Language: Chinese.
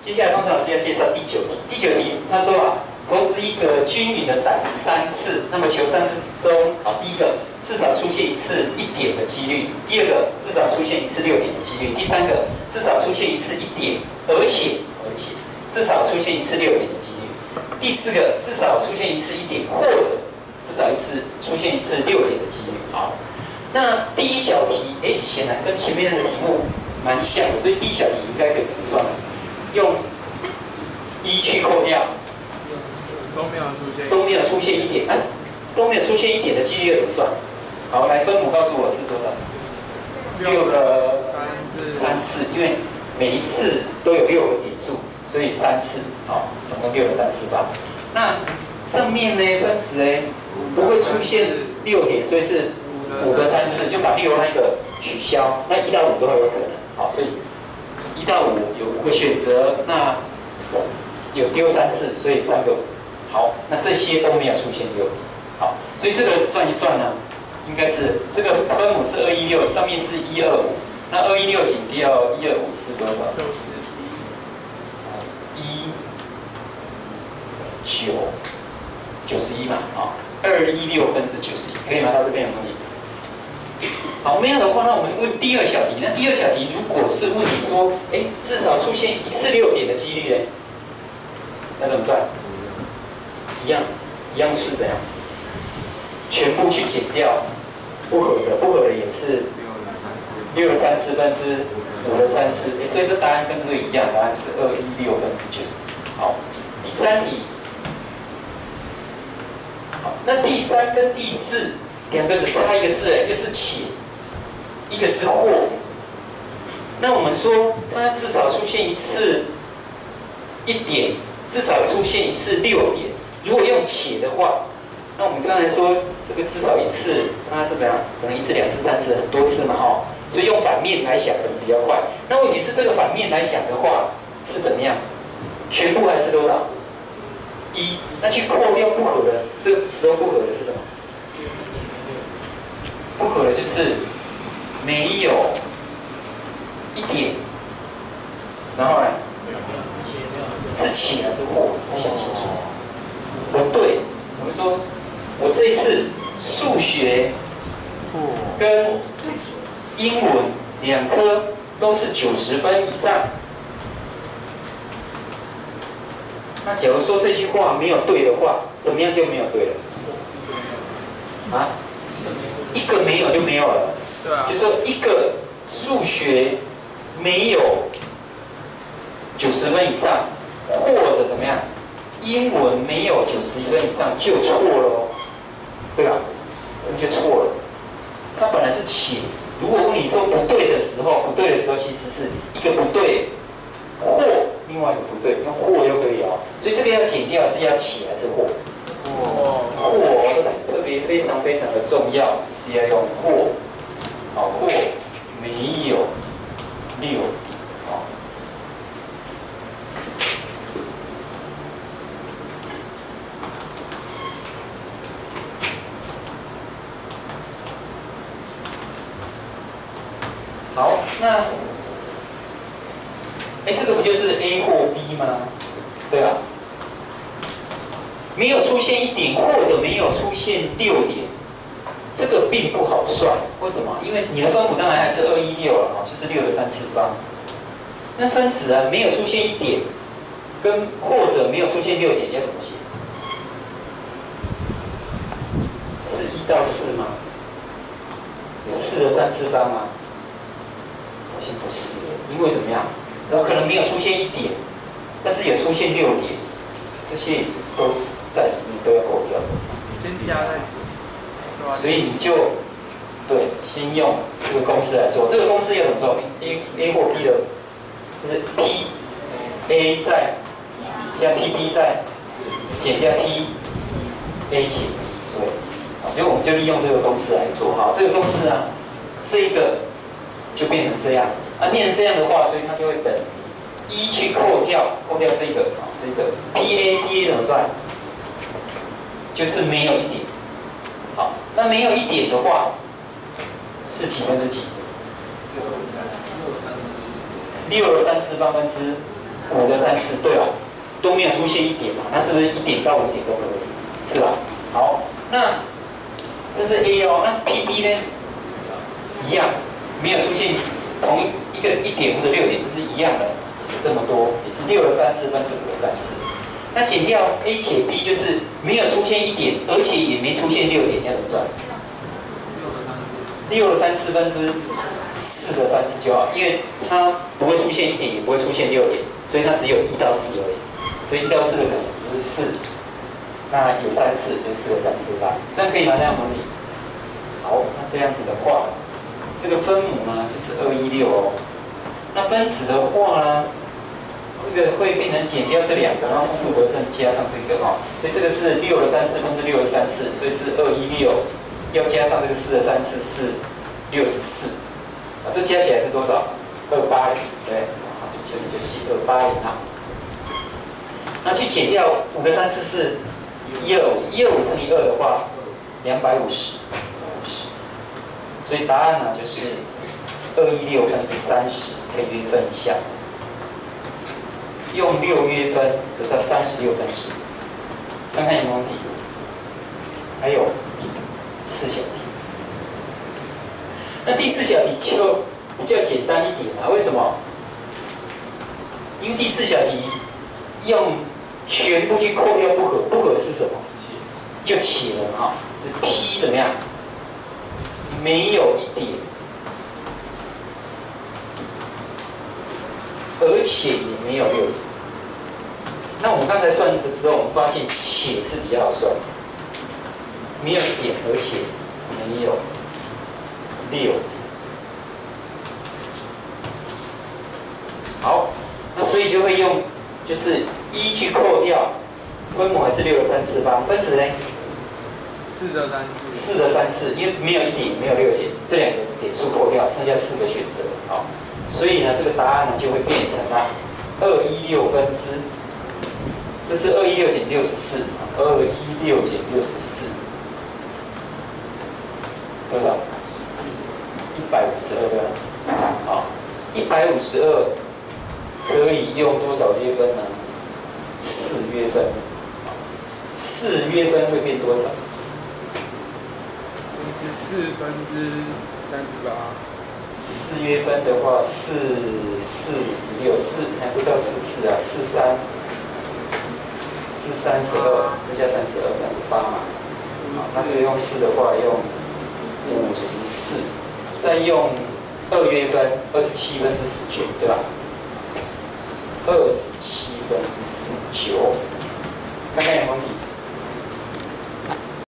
接下来通常老师要介绍第9题。第9题他说啊，投掷一个均匀的骰子3次，那么求3次中，好，第一个至少出现1次1点的几率，第二个至少出现1次6点的几率，第三个至少出现1次1点，而且至少出现1次6点的几率，第四个至少出现1次1点，或者至少出现1次6点的几率。好，那第一小题，显然跟前面的题目蛮像的，所以第一小题应该可以怎么算呢？用1去扣掉。都没有出现1点，但是都没有出现1点的几率要怎么算？好，来分母告诉我是多少？6个3次，因为每一次都有6个点数，所以3次，好，总共6个3次吧。那上面呢分子呢不会出现6点，所以是5个3次，就把6那个取消，那1到5都有可能。好，所以1到5有5个选择，那有丢3次，所以3个5。好，那这些都没有出现6点。好，所以这个算一算呢，应该是这个分母是216，上面是125，那216减掉125是多少？91嘛，啊，216分之91，可以吗？到这边有问题？好，没有的话，那我们问第2小题。那第2小题如果是问你说，至少出现1次6点的几率呢？那怎么算？一样是怎样？全部去减掉不合的也是6个3次分之5个3次，所以这答案跟这个一样，答案就是216分之91。好，第3题。好，那第3跟第4两个只差1个字，就是且，一个是或。那我们说它至少出现1次1点，至少出现1次6点。如果用且的话，那我们刚才说这个至少1次，它是怎么样？可能1次、2次、3次，很多次嘛，哦，所以用反面来想可能比较快。那问题是这个反面来想的话是怎么样？全部还是多少？1，那去扣掉不合的，这个时候不合的是什么？不合的就是没有1点，然后呢？是且还是或？想清楚。不对，我们说，我这一次数学跟英文2科都是90分以上。那假如说这句话没有对的话，怎么样就没有对了？啊？一个没有就没有了。对啊。就说一个数学没有90分以上，或者怎么样？英文没有91分以上就错了哦，对吧？这就错了。它本来是且，如果问你说不对的时候，其实是一个不对，或另外一个不对，用或就可以哦。所以这个要减掉是要且还是或？或特别非常非常的重要，是要用或。好，或没有6点。好，那，这个不就是 A 或 B 吗？对吧？没有出现1点，或者没有出现6点，这个并不好算。为什么？因为你的分母当然还是216了，就是6的3次方。那分子啊，没有出现1点，跟或者没有出现6点，要怎么写？是1到4吗？有4的3次方吗？不是，因为怎么样？我可能没有出现1点，但是有出现6点，这些也是都是在里面都要扣掉的。先加在，所以你就对，先用这个公式来做。这个公式要怎么做 ？A 或 B 的，就是 P A 再加 PB 再减掉 P A 减 B， 对，好，所以我们就利用这个公式来做。好，这个公式啊，这一个。就变成这样，变成这样的话，所以它就会等1去扣掉这个，这个 PA 怎么算？就是没有1点。好，那没有1点的话，是几分之几？6的3次方分之5的3 634，对吧？都没有出现一点嘛，那是不是1点到5点都可以？是吧？好，那这是 A 哦，那 PB 呢？一样，没有出现同一个1点或者6点，就是一样的，也是这么多，也是6的3次分之5的3次。那减掉 A 且 B 就是没有出现1点，而且也没出现6点，要怎么算？6的3次分之4的3次就好，因为它不会出现1点，也不会出现6点，所以它只有1到4而已。所以1到4的可能就是4，那有3次就是4的3次方，这样可以吗？这样模拟。好，那这样子的话，这个分母呢就是216哦。那分子的话呢，这个会变成减掉这2个，然后复合正加上这个哦，所以这个是6的3次分之6的3次，所以是216，要加上这个4的3次是64，啊，这加起来是多少？280，对，好，就你就写280哈。那去减掉5的3次是125乘以2的话，250，所以答案呢就是216分之30，可以约分一下。用6约分，得到36分之5。看看有没有问题？还有第4小题。那第4小题就比较简单一点啊，为什么？因为第4小题用全部去扣掉不合，不合是什么？就且了哈，就是 P 怎么样？没有1点，而且也没有6点。那我们刚才算的时候，我们发现且是比较好算，没有1点，而且没有6点。好，那所以就会用就是1去扣掉，分母还是6的3次方，分子呢4的3次。4的3次，因为没有1点，没有6点，这2个点数扣掉，剩下4个选择。好，所以呢，这个答案呢就会变成216分之，这是216减64，216减64，多少？152对吧？好，152可以用多少约分呢？4约分。4约分会变多少4分之38。4约分的话，4、16，还不到44啊，43、32，剩下32、38嘛。好，那这个用4的话，用54，再用2约分，27分之19，对吧？27分之19。